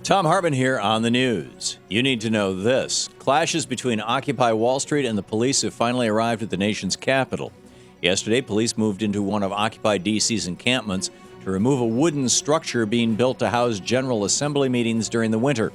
Thom Hartmann here on the news. You need to know this. Clashes between Occupy Wall Street and the police have finally arrived at the nation's capital. Yesterday, police moved into one of Occupy DC's encampments to remove a wooden structure being built to house General Assembly meetings during the winter.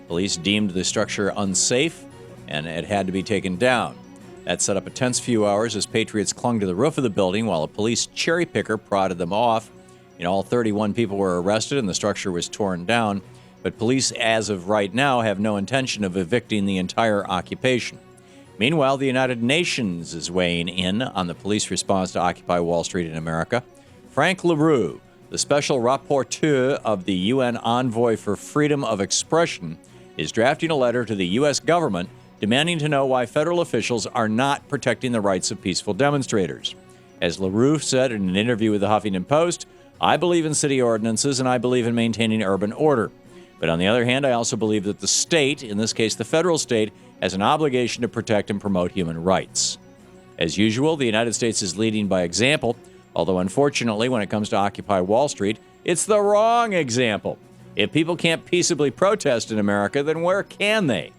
Police deemed the structure unsafe, and it had to be taken down. That set up a tense few hours as patriots clung to the roof of the building while a police cherry picker prodded them off. In all, 31 people were arrested and the structure was torn down. But police, as of right now, have no intention of evicting the entire occupation. Meanwhile, the United Nations is weighing in on the police response to Occupy Wall Street in America. Frank LaRue, the special rapporteur of the UN Envoy for Freedom of Expression, is drafting a letter to the U.S. government demanding to know why federal officials are not protecting the rights of peaceful demonstrators. As LaRue said in an interview with the Huffington Post, "I believe in city ordinances and I believe in maintaining urban order. But on the other hand, I also believe that the state, in this case the federal state, has an obligation to protect and promote human rights." As usual, the United States is leading by example, although unfortunately when it comes to Occupy Wall Street, it's the wrong example. If people can't peaceably protest in America, then where can they?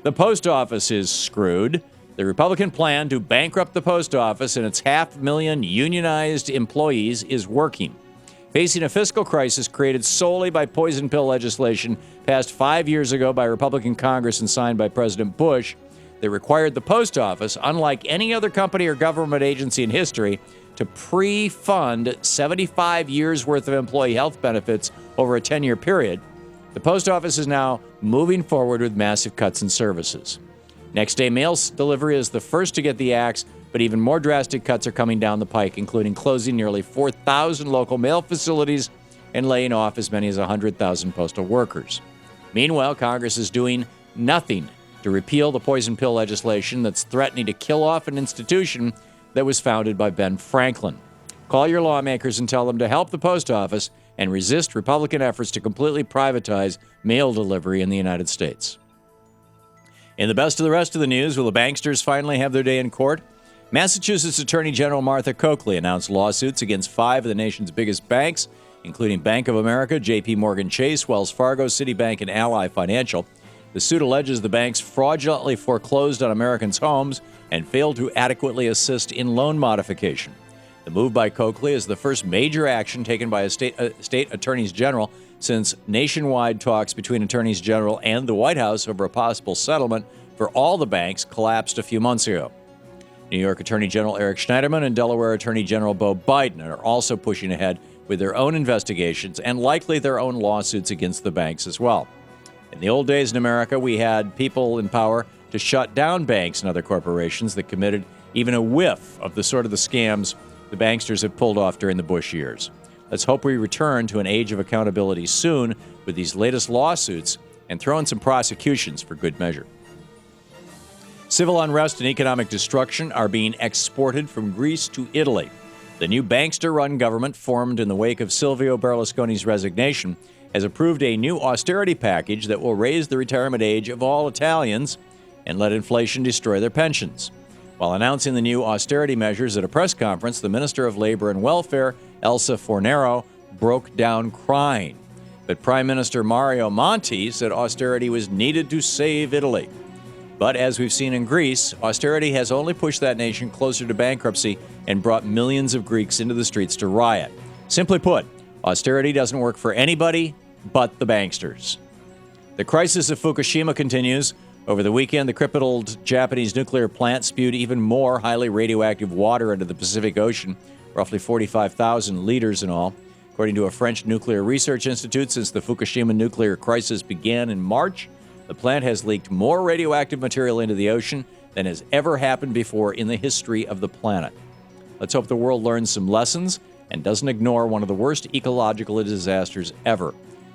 The post office is screwed. The Republican plan to bankrupt the post office and its 500,000 unionized employees is working. Facing a fiscal crisis created solely by poison pill legislation passed 5 years ago by Republican Congress and signed by President Bush, that required the post office, unlike any other company or government agency in history, to pre-fund 75 years' worth of employee health benefits over a 10-year period. The post office is now moving forward with massive cuts in services. Next-day mail delivery is the first to get the axe, but even more drastic cuts are coming down the pike, including closing nearly 4,000 local mail facilities and laying off as many as 100,000 postal workers. Meanwhile, Congress is doing nothing to repeal the poison pill legislation that's threatening to kill off an institution that was founded by Ben Franklin. Call your lawmakers and tell them to help the post office and resist Republican efforts to completely privatize mail delivery in the United States. In the best of the rest of the news, will the Banksters finally have their day in court? Massachusetts Attorney General Martha Coakley announced lawsuits against 5 of the nation's biggest banks, including Bank of America, J.P. Morgan Chase, Wells Fargo, Citibank, and Ally Financial. The suit alleges the banks fraudulently foreclosed on Americans' homes and failed to adequately assist in loan modification. The move by Coakley is the first major action taken by a state attorneys general since nationwide talks between attorneys general and the White House over a possible settlement for all the banks collapsed a few months ago. New York Attorney General Eric Schneiderman and Delaware Attorney General Beau Biden are also pushing ahead with their own investigations and likely their own lawsuits against the banks as well. In the old days in America, we had people in power to shut down banks and other corporations that committed even a whiff of the sort of the scams the banksters have pulled off during the Bush years. Let's hope we return to an age of accountability soon with these latest lawsuits and throw in some prosecutions for good measure. Civil unrest and economic destruction are being exported from Greece to Italy. The new bankster-run government, formed in the wake of Silvio Berlusconi's resignation, has approved a new austerity package that will raise the retirement age of all Italians and let inflation destroy their pensions. While announcing the new austerity measures at a press conference, the Minister of Labor and Welfare, Elsa Fornero, broke down crying. But Prime Minister Mario Monti said austerity was needed to save Italy. But as we've seen in Greece, austerity has only pushed that nation closer to bankruptcy and brought millions of Greeks into the streets to riot. Simply put, austerity doesn't work for anybody but the banksters. The crisis of Fukushima continues. Over the weekend, the crippled Japanese nuclear plant spewed even more highly radioactive water into the Pacific Ocean, roughly 45,000 liters in all. According to a French nuclear research institute, since the Fukushima nuclear crisis began in March, the plant has leaked more radioactive material into the ocean than has ever happened before in the history of the planet. Let's hope the world learns some lessons and doesn't ignore one of the worst ecological disasters ever.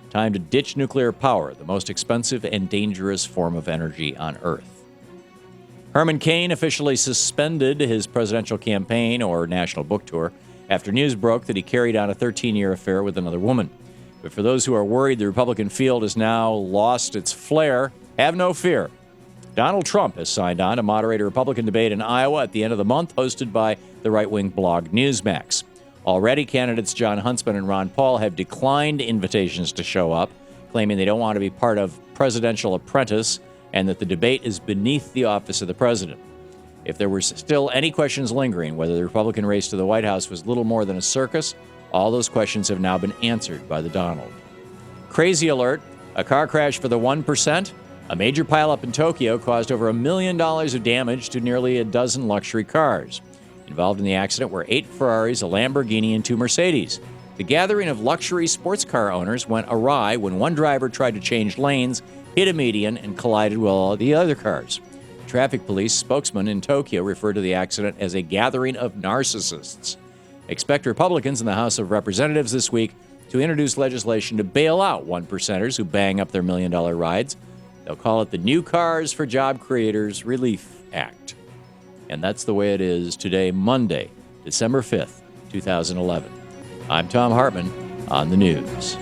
Time to ditch nuclear power, the most expensive and dangerous form of energy on Earth. Herman Cain officially suspended his presidential campaign or national book tour after news broke that he carried on a 13-year affair with another woman. But for those who are worried the Republican field has now lost its flair, have no fear. Donald Trump has signed on to moderate a Republican debate in Iowa at the end of the month, hosted by the right-wing blog Newsmax. Already, candidates John Huntsman and Ron Paul have declined invitations to show up, claiming they don't want to be part of Presidential Apprentice and that the debate is beneath the office of the president. If there were still any questions lingering, whether the Republican race to the White House was little more than a circus, all those questions have now been answered by the Donald. Crazy alert, a car crash for the 1%. A major pileup in Tokyo caused over $1 million of damage to nearly a dozen luxury cars. Involved in the accident were 8 Ferraris, a Lamborghini, and 2 Mercedes. The gathering of luxury sports car owners went awry when one driver tried to change lanes, hit a median, and collided with all the other cars. Traffic police spokesman in Tokyo referred to the accident as a gathering of narcissists. Expect Republicans in the House of Representatives this week to introduce legislation to bail out 1%ers who bang up their $1 million rides. They'll call it the New Cars for Job Creators Relief Act. And that's the way it is today, Monday, December 5th, 2011. I'm Thom Hartmann on the news.